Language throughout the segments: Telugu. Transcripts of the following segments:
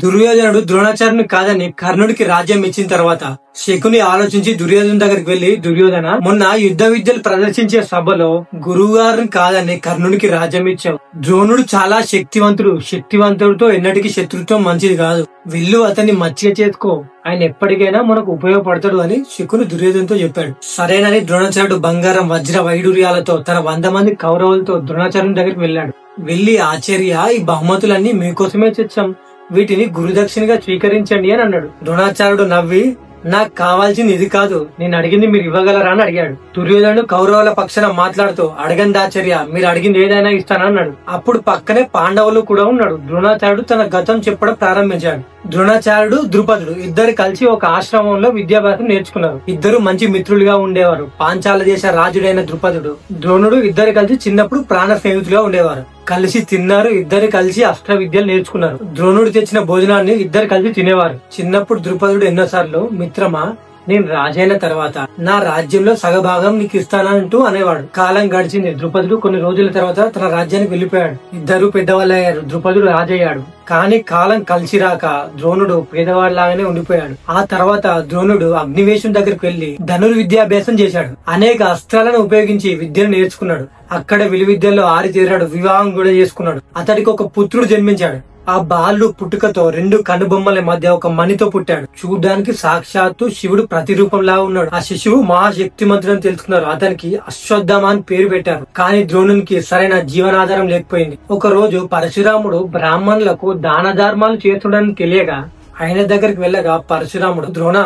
దుర్యోధనుడు ద్రోణాచార్యుని కాదని కర్ణుడికి రాజ్యం ఇచ్చిన తర్వాత శకుని ఆలోచించి దుర్యోధను దగ్గరికి వెళ్లి, దుర్యోధన, మొన్న యుద్ధ విద్యలు ప్రదర్శించే సభలో గురువు గారిని కాదని కర్ణుడికి రాజ్యం ఇచ్చావు. ద్రోణుడు చాలా శక్తివంతుడితో ఎన్నటికీ శత్రుత్వం మంచిది కాదు. వెళ్ళు, అతన్ని మచ్చిక చేసుకో, ఆయన ఎప్పటికైనా మనకు ఉపయోగపడతాడు అని శకుని దుర్యోధనతో చెప్పాడు. సరేనని ద్రోణాచార్యుడు బంగారం, వజ్ర, వైడూర్యాలతో తన 100 మంది కౌరవులతో ద్రోణాచార్యుని దగ్గరికి వెళ్ళాడు. వెళ్లి, ఆచార్య, ఈ బహుమతులన్నీ మీకోసమే తెచ్చాం, వీటిని గురుదక్షిణగా స్వీకరించండి అని అన్నాడు. ద్రోణాచార్యుడు నవ్వి, నాకు కావాల్సింది ఇది కాదు, నేను అడిగింది మీరు ఇవ్వగలరా అని అడిగాడు. దుర్యోధనుడు కౌరవుల పక్షాన మాట్లాడుతూ, అడగండి ఆచార్య, మీరు అడిగింది ఏదైనా ఇస్తానన్నాడు. అప్పుడు పక్కనే పాండవులు కూడా ఉన్నాడు. ద్రోణాచార్యుడు తన గతం చెప్పడం ప్రారంభించాడు. ద్రోణాచార్యుడు, ద్రుపదుడు ఇద్దరు కలిసి ఒక ఆశ్రమంలో విద్యాభ్యాసం నేర్చుకున్నారు. ఇద్దరు మంచి మిత్రులుగా ఉండేవారు. పాంచాల దేశ రాజుడైన ద్రుపదుడు, ద్రోణుడు ఇద్దరు కలిసి చిన్నప్పుడు ప్రాణ స్నేహితులుగా ఉండేవారు. కలిసి తిన్నారు, ఇద్దరు కలిసి అస్త్ర విద్యలు నేర్చుకున్నారు. ద్రోణుడు తెచ్చిన భోజనాన్ని ఇద్దరు కలిసి తినేవారు. చిన్నప్పుడు ద్రుపదుడు ఎన్నోసార్లు, మిత్రమా, నేను రాజైన తర్వాత నా రాజ్యంలో సగభాగం నీకు ఇస్తానంటూ అనేవాడు. కాలం గడిచింది. ద్రుపదుడు కొన్ని రోజుల తర్వాత తన రాజ్యానికి వెళ్లిపోయాడు. ఇద్దరు పెద్దవాళ్ళు అయ్యారు. ద్రుపదుడు రాజయ్యాడు. కానీ కాలం కలిసి రాక ద్రోణుడు పేదవాడిలాగానే ఉండిపోయాడు. ఆ తర్వాత ద్రోణుడు అగ్నివేశం దగ్గరికి వెళ్లి ధనుర్విద్యాభ్యాసం చేశాడు. అనేక అస్త్రాలను ఉపయోగించి విద్యను నేర్చుకున్నాడు. అక్కడ విలువిద్యల్లో ఆరితేరాడు. వివాహం కూడా చేసుకున్నాడు. అతడికి ఒక పుత్రుడు జన్మించాడు. ఆ బాలుడు పుట్టుకతో 2 కనుబొమ్మల మధ్య ఒక మణితో పుట్టాడు. చూడ్డానికి సాక్షాత్తు శివుడు ప్రతిరూపంలా ఉన్నాడు. ఆ శిశువు మహాశక్తిమంతుడని తెలుసుకున్నారు. అతనికి అశ్వత్థామ అని పేరు పెట్టారు. కానీ ద్రోణునికి సరైన జీవనాధారం లేకపోయింది. ఒక రోజు పరశురాముడు బ్రాహ్మణులకు దాన ధర్మాలు చేస్తుండని తెలియగా ఆయన దగ్గరికి వెళ్ళగా, పరశురాముడు, ద్రోణ,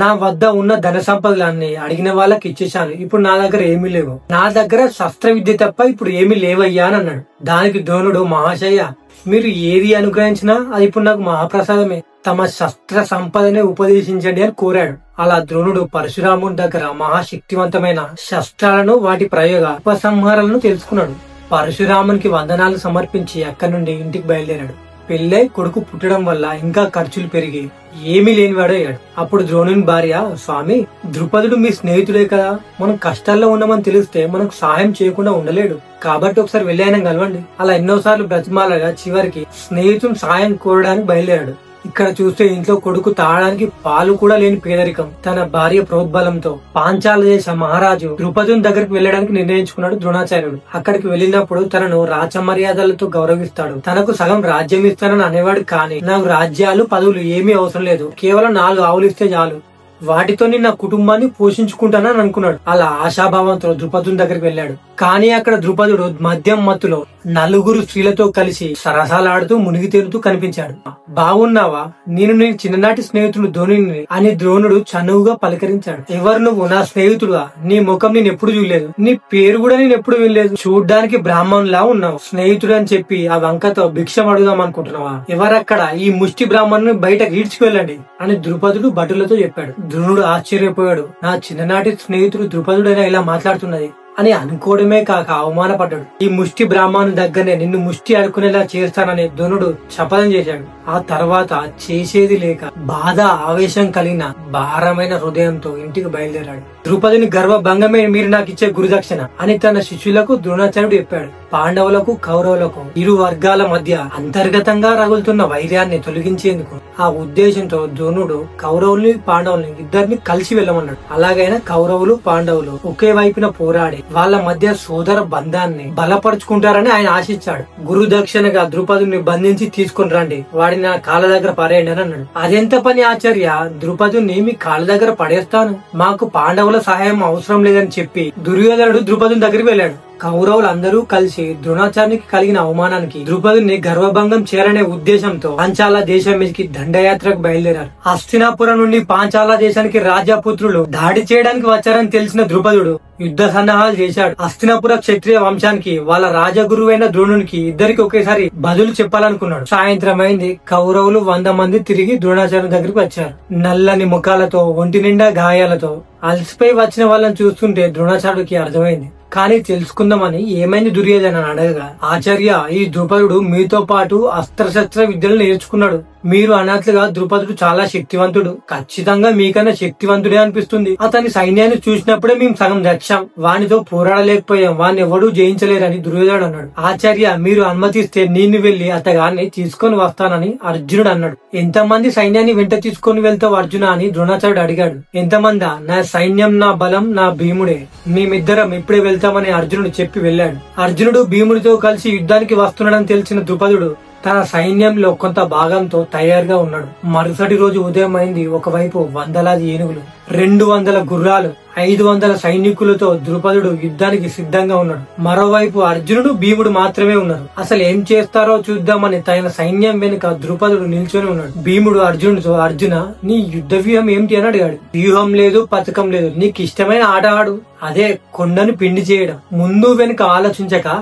నా వద్ద ఉన్న ధన సంపదలన్నీ అడిగిన వాళ్ళకి ఇచ్చేశాను. ఇప్పుడు నా దగ్గర ఏమీ లేవు. నా దగ్గర శస్త్ర విద్య తప్ప ఇప్పుడు ఏమీ లేవయ్యా అని అన్నాడు. దానికి ద్రోణుడు, మహాశయ, మీరు ఏది అనుగ్రహించినా అది ఇప్పుడు నాకు మహాప్రసాదమే. తమ శస్త్ర సంపదనే ఉపదేశించండి అని కోరాడు. అలా ద్రోణుడు పరశురాముడి దగ్గర మహాశక్తివంతమైన శస్త్రాలను, వాటి ప్రయోగ ఉపసంహారాలను తెలుసుకున్నాడు. పరశురామునికి వందనాలు సమర్పించి అక్కడి నుండి ఇంటికి బయలుదేరాడు. పెళ్ళై కొడుకు పుట్టడం వల్ల ఇంకా ఖర్చులు పెరిగి ఏమీ లేనివాడు అయ్యాడు. అప్పుడు ద్రోణుని భార్య, స్వామి, ద్రుపదుడు మీ స్నేహితుడే కదా, మనం కష్టాల్లో ఉన్నామని తెలిస్తే మనకు సహాయం చేయకుండా ఉండలేడు. కాబట్టి ఒకసారి వెళ్ళి ఆయన కలవండి. అలా ఎన్నోసార్లు బ్రతిమాలగా చివరికి స్నేహితుని సాయం కోరడానికి బయలుదేరాడు. ఇక్కడ చూస్తే ఇంట్లో కొడుకు తాగడానికి పాలు కూడా లేని పేదరికం. తన భార్య ప్రోద్బలంతో పాంచాల దేశ మహారాజు ద్రుపదుని దగ్గరికి వెళ్ళడానికి నిర్ణయించుకున్నాడు ద్రోణాచార్యుడు. అక్కడికి వెళ్ళినప్పుడు తనను రాచమర్యాదలతో గౌరవిస్తాడు. తనకు సగం రాజ్యం ఇస్తానని అనేవాడు. కానీ నాకు రాజ్యాలు, పదవులు ఏమీ అవసరం లేదు, కేవలం 4 ఆవులు ఇస్తే చాలు, వాటితో నా కుటుంబాన్ని పోషించుకుంటానని అనుకున్నాడు. అలా ఆశాభావంతో ద్రుపదుని దగ్గరికి వెళ్ళాడు. కానీ అక్కడ ద్రుపదుడు మద్యం మత్తులో 4 స్త్రీలతో కలిసి సరసాలాడుతూ మునిగి తేలుతూ కనిపించాడు. బాగున్నావా, నేను నీ చిన్ననాటి స్నేహితుడు ద్రోణుని అని ద్రోణుడు చనువుగా పలకరించాడు. ఎవరు నువ్వు? నా స్నేహితుడుగా, నీ ముఖం నేను ఎప్పుడు చూడలేదు, నీ పేరు కూడా నేను ఎప్పుడు వినలేదు, చూడ్డానికి బ్రాహ్మణులా ఉన్నావు, స్నేహితుడు అని చెప్పి ఆ వంకతో భిక్షం అడుగుదాం అనుకుంటున్నావా? ఎవరక్కడ? ఈ ముష్టి బ్రాహ్మణుని బయటకు ఈడ్చుకెళ్ళండి అని ద్రుపదుడు భటులతో చెప్పాడు. ద్రోణుడు ఆశ్చర్యపోయాడు. నా చిన్ననాటి స్నేహితుడు ద్రుపదుడైనా ఇలా మాట్లాడుతున్నది అని అనుకోవడమే కాక అవమానపడ్డాడు. ఈ ముష్టి బ్రాహ్మణు దగ్గరనే నిన్ను ముష్టి అడుకునేలా చేస్తానని ద్రోణుడు శపథం చేశాడు. ఆ తర్వాత చేసేది లేక బాధ, ఆవేశం కలిగిన భారమైన హృదయంతో ఇంటికి బయలుదేరాడు. ద్రుపదుని గర్వభంగమే మీరు నాకు ఇచ్చే గురుదక్షిణ అని తన శిష్యులకు ద్రోణాచార్యుడు చెప్పాడు. పాండవులకు, కౌరవులకు ఇరు వర్గాల మధ్య అంతర్గతంగా రగులుతున్న వైర్యాన్ని తొలగించేందుకు ఆ ఉద్దేశంతో ద్రోణుడు కౌరవుల్ని, పాండవుల్ని ఇద్దరిని కలిసి వెళ్ళమన్నాడు. అలాగైనా కౌరవులు, పాండవులు ఒకే వైపున పోరాడి వాళ్ళ మధ్య సోదర బంధాన్ని బలపరుచుకుంటారని ఆయన ఆశించాడు. గురుదక్షిణగా ద్రుపదుని బంధించి తీసుకుని రండి, వాడిని నా కాళ్ళ దగ్గర పడేయండి అని అన్నాడు. అదెంత పని ఆచార్య, ద్రుపదుని మీ కాళ్ళ దగ్గర పడేస్తాను, మాకు పాండవుల సహాయం అవసరం లేదని చెప్పి దుర్యోధనుడు ద్రుపదుని దగ్గరికి వెళ్ళాడు. కౌరవులందరూ కలిసి ద్రోణాచార్యునికి కలిగిన అవమానానికి ద్రుపదుని గర్వభంగం చేరనే ఉద్దేశంతో పాంచాల దేశం మీదకి దండయాత్రకు బయలుదేరారు. హస్తినాపురం నుండి పాంచాల దేశానికి రాజపుత్రులు దాడి చేయడానికి వచ్చారని తెలిసిన ద్రుపదుడు యుద్ధ సన్నాహాలు చేశాడు. హస్తినాపుర క్షత్రియ వంశానికి వాళ్ళ రాజగురువైన ద్రోణునికి ఇద్దరికి ఒకేసారి బదులు చెప్పాలనుకున్నాడు. సాయంత్రం అయింది. కౌరవులు 100 మంది తిరిగి ద్రోణాచార్య దగ్గరికి వచ్చారు. నల్లని ముఖాలతో, ఒంటి నిండా గాయాలతో అలసిపోయి వచ్చిన వాళ్ళని చూస్తుంటే ద్రోణాచార్యుడికి అర్థమైంది. కానీ తెలుసుకుందామని ఏమైంది దుర్యోధన అని అడగగా, ఆచార్య, ఈ ద్రుపదుడు మీతో పాటు అస్త్రశస్త్ర విద్యలు నేర్చుకున్నాడు, మీరు అన్నట్లుగా ద్రుపదుడు చాలా శక్తివంతుడు, ఖచ్చితంగా మీకన్నా శక్తివంతుడే అనిపిస్తుంది. అతని సైన్యాన్ని చూసినప్పుడే మేము సగం చచ్చాం, వానితో పోరాడలేకపోయాం, వాడిని ఎవడూ జయించలేరని దుర్యోధనుడు అన్నాడు. ఆచార్య, మీరు అనుమతిస్తే నేను వెళ్లి అతగాన్ని తీసుకొని వస్తానని అర్జునుడు అన్నాడు. ఎంతమంది సైన్యాన్ని వెంట తీసుకొని వెళ్తావు అర్జున అని ద్రోణాచార్యుడు అడిగాడు. ఎంతమందా? నా సైన్యం, నా బలం, నా భీముడే, మేమిద్దరం ఇప్పుడే వెళ్తామని అర్జునుడు చెప్పి వెళ్ళాడు. అర్జునుడు భీముడితో కలిసి యుద్ధానికి వస్తున్నాడని తెలిసిన ద్రుపదుడు తన సైన్యంలో కొంత భాగంతో తయారుగా ఉన్నాడు. మరుసటి రోజు ఉదయం అయింది. ఒకవైపు వందలాది ఏనుగులు, 200 గుర్రాలు, 500 సైనికులతో ద్రుపదుడు యుద్ధానికి సిద్ధంగా ఉన్నాడు. మరోవైపు అర్జునుడు, భీముడు మాత్రమే ఉన్నారు. అసలు ఏం చేస్తారో చూద్దామని తన సైన్యం వెనుక ద్రుపదుడు నిల్చొని ఉన్నాడు. భీముడు అర్జునుడితో, అర్జున, నీ యుద్ధ వ్యూహం ఏమిటి అని అడిగాడు. వ్యూహం లేదు, పథకం లేదు, నీకు ఇష్టమైన ఆట ఆడు, అదే కొండను పిండి చేయడం. ముందు వెనుక ఆలోచించక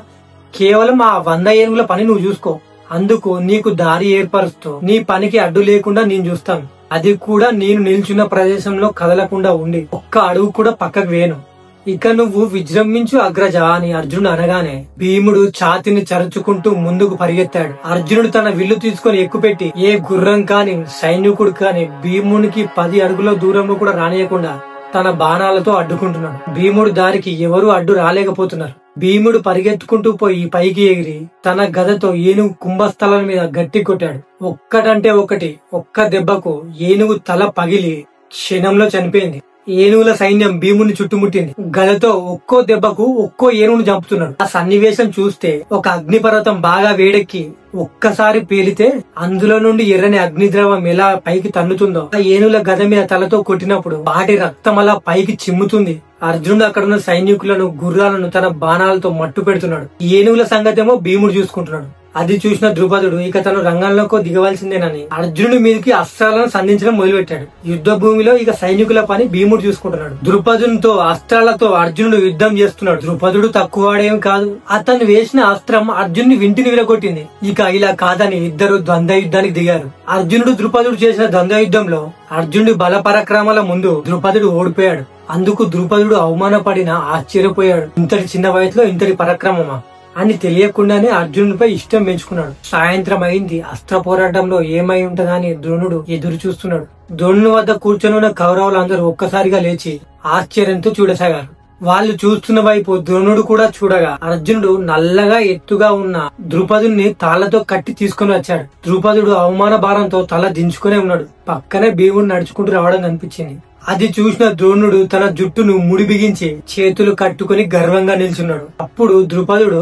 కేవలం ఆ 100 ఏనుగుల పని నువ్వు చూసుకో. అందుకు నీకు దారి ఏర్పరుస్తూ నీ పనికి అడ్డు లేకుండా నేను చూస్తాను, అది కూడా నేను నిల్చున్న ప్రదేశంలో కదలకుండా ఉండి ఒక్క అడుగు కూడా పక్కకు వేను. ఇక నువ్వు విజృంభించు అగ్రజ అని అర్జునుడు అనగానే భీముడు ఛాతిని చరుచుకుంటూ ముందుకు పరిగెత్తాడు. అర్జునుడు తన విల్లు తీసుకుని ఎక్కుపెట్టి ఏ గుర్రం కాని సైనికుడు కాని భీమునికి 10 అడుగుల దూరంలో కూడా రానియకుండా తన బాణాలతో అడ్డుకుంటున్నాడు. భీముడు దారికి ఎవరూ అడ్డు రాలేకపోతున్నారు. భీముడు పరిగెత్తుకుంటూ పోయి పైకి ఎగిరి తన గదతో ఏనుగు కుంభస్థలం మీద గట్టి కొట్టాడు. ఒక్కటంటే ఒకటి, ఒక్క దెబ్బకు ఏనుగు తల పగిలి క్షణంలో చనిపోయింది. ఏనుగుల సైన్యం భీముని చుట్టుముట్టింది. గదతో ఒక్కో దెబ్బకు ఒక్కో ఏనుగును చంపుతున్నాడు. ఆ సన్నివేశం చూస్తే ఒక అగ్నిపర్వతం బాగా వేడెక్కి ఒక్కసారి పేలితే అందులో నుండి ఎర్రని అగ్నిద్రవం ఎలా పైకి తన్నుతుందో ఆ ఏనుగుల గద మీద తలతో కొట్టినప్పుడు వాటి రక్తం అలా పైకి చిమ్ముతుంది. అర్జునుడు అక్కడున్న సైనికులను, గుర్రాలను తన బాణాలతో మట్టు పెడుతున్నాడు. ఏనుగుల సంగతేమో భీముడు చూసుకుంటున్నాడు. అది చూసిన ద్రుపదుడు ఇక తను రంగంలోకి దిగవలసిందేనని అర్జునుడి మీదకి అస్త్రాలను సంధించడం మొదలుపెట్టాడు. యుద్ధ భూమిలో ఇక సైనికుల పని భీముడు చూసుకుంటున్నాడు. ద్రుపదునితో అస్త్రాలతో అర్జునుడు యుద్ధం చేస్తున్నాడు. ద్రుపదుడు తక్కువడేం కాదు. అతను వేసిన అస్త్రం అర్జునుడి వింటిని విరగొట్టింది. ఇక ఇలా కాదని ఇద్దరు ద్వంద్వ యుద్ధానికి దిగారు. అర్జునుడు, ద్రుపదుడు చేసిన ద్వంద్వ యుద్ధంలో అర్జునుడి బల పరాక్రమాల ముందు ద్రుపదుడు ఓడిపోయాడు. అందుకు ద్రుపదుడు అవమానపడిన ఆశ్చర్యపోయాడు. ఇంతటి చిన్న వయసులో ఇంతటి పరాక్రమమా అని తెలియకుండానే అర్జునుడిపై ఇష్టం పెంచుకున్నాడు. సాయంత్రం అయింది. అస్త్ర పోరాటంలో ఏమై ఉంటదా అని ద్రోణుడు ఎదురు చూస్తున్నాడు. ద్రోణుని వద్ద కూర్చొని ఉన్న కౌరవులందరూ ఒక్కసారిగా లేచి ఆశ్చర్యంతో చూడసాగారు. వాళ్ళు చూస్తున్న వైపు ద్రోణుడు కూడా చూడగా అర్జునుడు నల్లగా ఎత్తుగా ఉన్న ద్రుపదుని తాళ్లతో కట్టి తీసుకుని వచ్చాడు. ద్రుపదుడు అవమాన భారంతో తల దించుకునే ఉన్నాడు. పక్కనే భీముడు నడుచుకుంటూ రావడం కనిపించింది. అది చూసిన ద్రోణుడు తన జుట్టును ముడి బిగించి చేతులు కట్టుకుని గర్వంగా నిల్చున్నాడు. అప్పుడు ద్రుపదుడు,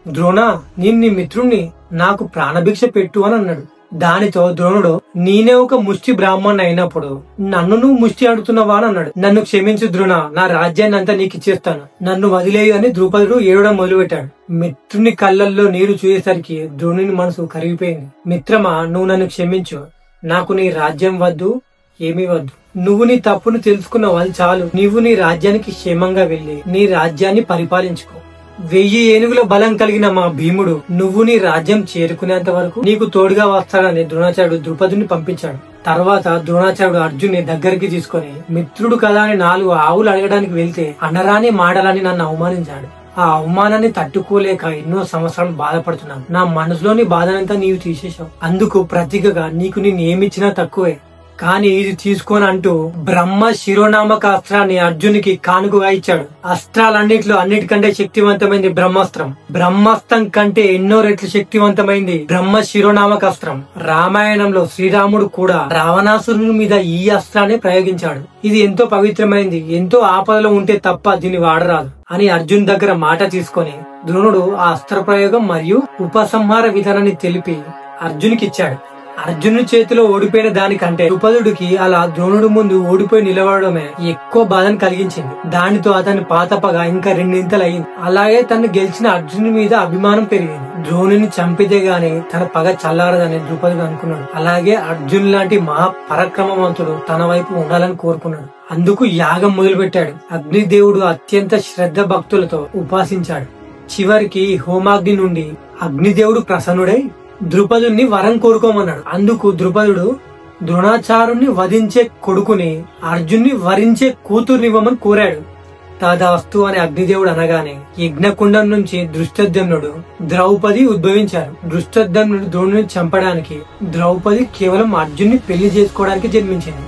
ద్రోణ, నేను నీ మిత్రుణ్ణి, నాకు ప్రాణభిక్ష పెట్టు అని అన్నాడు. దానితో ద్రోణుడు, నేనే ఒక ముష్టి బ్రాహ్మణ్ అయినప్పుడు నన్ను నువ్వు ముష్టి అడుగుతున్నావా అని అన్నాడు. నన్ను క్షమించు ద్రోణ, నా రాజ్యాన్ని అంతా నీకు ఇచ్చేస్తాను, నన్ను వదిలేయు అని ద్రుపదుడు ఏడవడం మొదలుపెట్టాడు. మిత్రుని కళ్ళల్లో నీరు చూసేసరికి ద్రోణుని మనసు కరిగిపోయింది. మిత్రమా, నువ్వు నన్ను క్షమించు, నాకు నీ రాజ్యం వద్దు, ఏమీ వద్దు. నువ్వు నీ తప్పును తెలుసుకున్నావు, అది చాలు. నీవు నీ రాజ్యానికి క్షేమంగా వెళ్లి నీ రాజ్యాన్ని పరిపాలించుకో. 1000 ఏనుగుల బలం కలిగిన మా భీముడు నువ్వు నీ రాజ్యం చేరుకునేంత వరకు నీకు తోడుగా వస్తాడని ద్రోణాచార్యుడు ద్రుపదుని పంపించాడు. తర్వాత ద్రోణాచార్యుడు అర్జున్ని దగ్గరికి తీసుకుని, మిత్రుడు కదా అని 4 ఆవులు అడగడానికి వెళ్తే అనరాని మాటలని నన్ను అవమానించాడు. ఆ అవమానాన్ని తట్టుకోలేక ఎన్నో సంవత్సరాలు బాధపడుతున్నాను. నా మనసులోని బాధనంతా నీవు తీసేశావు. అందుకు ప్రతీకగా నీకు నేను ఏమిచ్చినా తక్కువే, కానీ ఇది తీసుకొని అంటూ బ్రహ్మ శిరోనామక అస్త్రాన్ని అర్జునికి కానుకగా ఇచ్చాడు. అస్త్రాలన్నిట్లో అన్నిటికంటే శక్తివంతమైంది బ్రహ్మాస్త్రం. బ్రహ్మాస్త్రం కంటే ఎన్నో రెట్లు శక్తివంతమైంది బ్రహ్మ శిరోనామక అస్త్రం. రామాయణంలో శ్రీరాముడు కూడా రావణాసురుని మీద ఈ అస్త్రాన్ని ప్రయోగించాడు. ఇది ఎంతో పవిత్రమైంది, ఎంతో ఆపదలో ఉంటే తప్ప దీన్ని వాడరాదు అని అర్జున్ దగ్గర మాట తీసుకొని ద్రోణుడు ఆ అస్త్ర ప్రయోగం మరియు ఉపసంహార విధానాన్ని తెలిపి అర్జునికి ఇచ్చాడు. అర్జునుడి చేతిలో ఓడిపోయిన దానికంటే ద్రుపదుడికి అలా ద్రోణుడి ముందు ఓడిపోయి నిలబడమే ఎక్కువ బాధను కలిగించింది. దానితో అతని పాత పగ ఇంకా 2 ఇంతలు అయింది. అలాగే తను గెలిచిన అర్జునుడి మీద అభిమానం పెరిగింది. ద్రోణుని చంపితే గాని తన పగ చల్లారదని ద్రుపదుడు అనుకున్నాడు. అలాగే అర్జున్ లాంటి మహా పరాక్రమవంతుడు తన వైపు ఉండాలని కోరుకున్నాడు. అందుకు యాగం మొదలు పెట్టాడు. అగ్నిదేవుడు అత్యంత శ్రద్ధ భక్తులతో ఉపాసించాడు. చివరికి హోమాగ్ని నుండి అగ్నిదేవుడు ప్రసన్నుడై ద్రుపదుని వరం కోరుకోమన్నాడు. అందుకు ద్రుపదుడు ద్రోణాచార్యుని వధించే కొడుకుని అర్జున్ని వరించే కూతుర్నివ్వమని కోరాడు. తదాస్తు అని అగ్నిదేవుడు అనగానే యజ్ఞకుండం నుంచి దృష్టద్యుమ్నుడు ద్రౌపది ఉద్భవించారు. దృష్టద్యుమ్నుడు ద్రోణుని చంపడానికి, ద్రౌపది కేవలం అర్జున్ని పెళ్లి చేసుకోవడానికి జన్మించింది.